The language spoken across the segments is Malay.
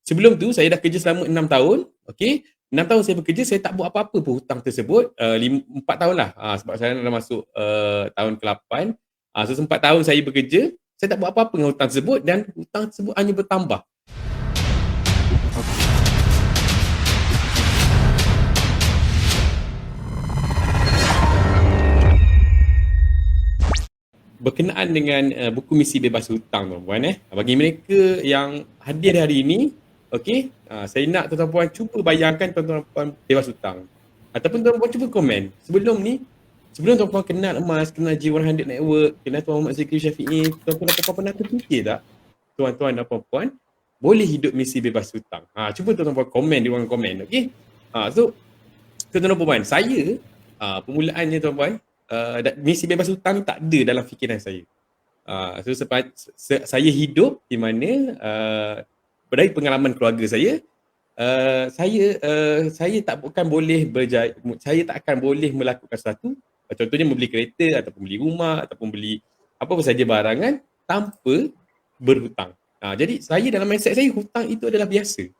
Sebelum tu saya dah kerja selama 6 tahun, okey. 6 tahun saya bekerja, saya tak buat apa-apa pun hutang tersebut, 4 tahun lah, sebab saya dah masuk, tahun ke-8. So 4 tahun saya bekerja, saya tak buat apa-apa dengan hutang tersebut dan hutang tersebut hanya bertambah. Okey. Berkenaan dengan buku misi bebas hutang tuan-puan bagi mereka yang hadir hari ini, okey, saya nak tuan-puan cuba bayangkan tuan-puan bebas hutang ataupun tuan-puan cuba komen sebelum tuan-puan kenal emas, kenal G100 network, kenal Tuan Muhammad Zikri Syafiee, tuan-puan pernah terfikir tak tuan-tuan dan puan-puan boleh hidup misi bebas hutang? Cuba tuan-tuan komen di ruang komen, okey. So tuan-tuan dan puan, saya permulaannya tuan-puan, misi bebas hutang tak ada dalam fikiran saya. Saya hidup di mana dari pengalaman keluarga saya, saya tak akan boleh berjaya, saya tak akan boleh melakukan sesuatu, contohnya membeli kereta ataupun beli rumah ataupun beli apa saja barangan tanpa berhutang. Jadi saya dalam mindset saya hutang itu adalah biasa.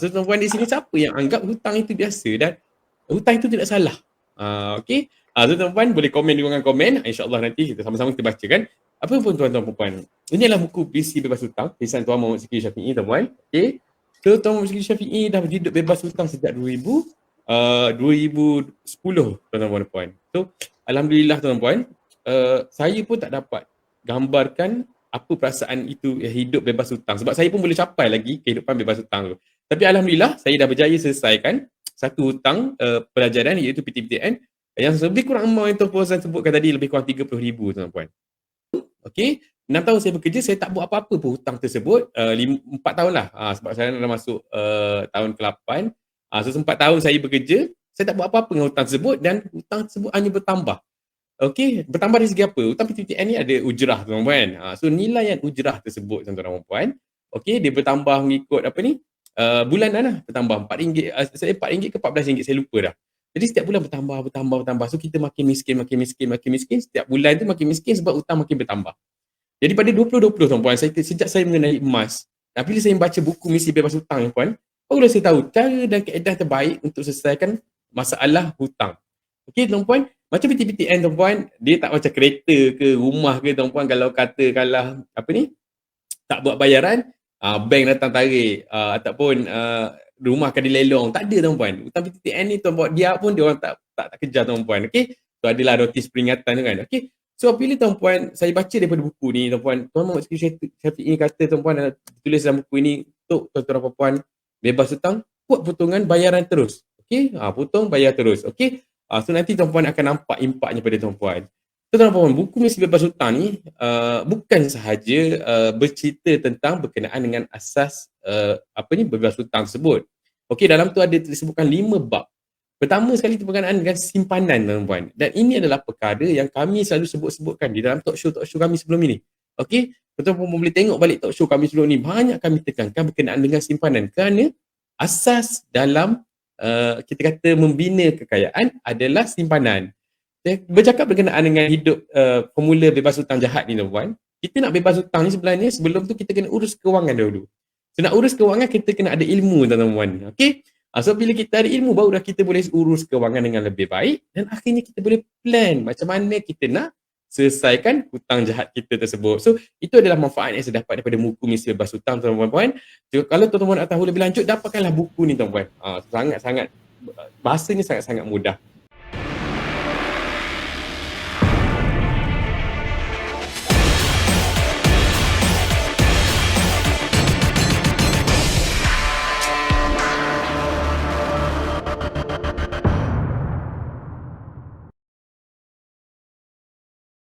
So tuan-puan di sini siapa yang anggap hutang itu biasa dan hutang itu tidak salah? Okey. So tuan-puan boleh komen di ruangan komen. InsyaAllah nanti kita sama-sama kita bacakan. Apa pun tuan-tuan puan-puan. Ini adalah buku PC Bebas Hutang. Tulisan Tuan Muhammad Zikri Syafiee tuan-puan. Okey. So Tuan Muhammad Zikri Syafiee dah hidup bebas hutang sejak 2010 tuan-tuan puan. So alhamdulillah tuan-puan, saya pun tak dapat gambarkan apa perasaan itu hidup bebas hutang sebab saya pun boleh capai lagi kehidupan bebas hutang tu. Tapi alhamdulillah saya dah berjaya selesaikan satu hutang pelajaran iaitu PTPTN yang lebih kurang amount yang tuan-puan sebutkan tadi lebih kurang 30,000 tuan-puan. Okey, 6 tahun saya bekerja, saya tak buat apa-apa pun hutang tersebut, 4 tahun lah, sebab saya dah masuk tahun ke-8. So 4 tahun saya bekerja, saya tak buat apa-apa dengan hutang tersebut dan hutang tersebut hanya bertambah. Okey, bertambah dari segi apa? Hutang PTPTN ni ada ujrah tuan-puan. So nilaian ujrah tersebut tuan-tuan dan puan, okey, dia bertambah mengikut apa ni? Bulanan lah, bertambah RM4, saya RM4 ke RM14, saya lupa dah. Jadi setiap bulan bertambah. So kita makin miskin. Setiap bulan tu makin miskin sebab hutang makin bertambah. Jadi pada 2020 tuan-puan, sejak saya mengenali emas, bila saya membaca buku misi bebas hutang puan, barulah saya tahu cara dan kaedah terbaik untuk selesaikan masalah hutang. Okey tuan-puan, macam PTPTN tuan-puan, dia tak macam kereta ke rumah ke tuan-puan, kalau katakanlah apa ni, tak buat bayaran, bank datang tarik, ataupun rumah akan dilelong. Tak ada tuan-puan. Hutang PTPTN ni tuan-puan, dia pun dia orang tak kejar tuan-puan. Okey. So adalah notis peringatan tu kan. Okey. So apabila tuan-puan saya baca daripada buku ni tuan-puan, Tuan Muhammad Zikri Syafiee kata tuan-puan tulis dalam buku ini untuk tuan-tuan dan puan bebas hutang, buat potongan bayaran terus. Okey. Potong bayar terus. Okey. So nanti tuan-puan akan nampak impaknya pada tuan-puan. Tuan-tuan, buku misi bebas hutang ni bukan sahaja bercerita tentang berkenaan dengan asas bebas hutang tersebut. Okey, dalam tu ada disebutkan 5 bab. Pertama sekali itu berkenaan dengan simpanan tuan-tuan. Dan ini adalah perkara yang kami selalu sebut-sebutkan di dalam talk show kami sebelum ini. Okey, tuan-tuan boleh tengok balik talk show kami sebelum ini, banyak kami tekankan berkenaan dengan simpanan kerana asas dalam kita kata membina kekayaan adalah simpanan. Bercakap berkenaan dengan hidup pemula bebas hutang jahat ni tuan-puan, kita nak bebas hutang ni sebenarnya sebelum tu kita kena urus kewangan dahulu. So nak urus kewangan kita kena ada ilmu tuan-tuan. Okey? So bila kita ada ilmu barulah kita boleh urus kewangan dengan lebih baik dan akhirnya kita boleh plan macam mana kita nak selesaikan hutang jahat kita tersebut. So itu adalah manfaat yang saya dapat daripada buku misi bebas hutang tuan-puan. So, kalau tuan-tuan nak tahu lebih lanjut, dapatkanlah buku ni tuan-puan. Sangat-sangat bahasanya sangat-sangat mudah.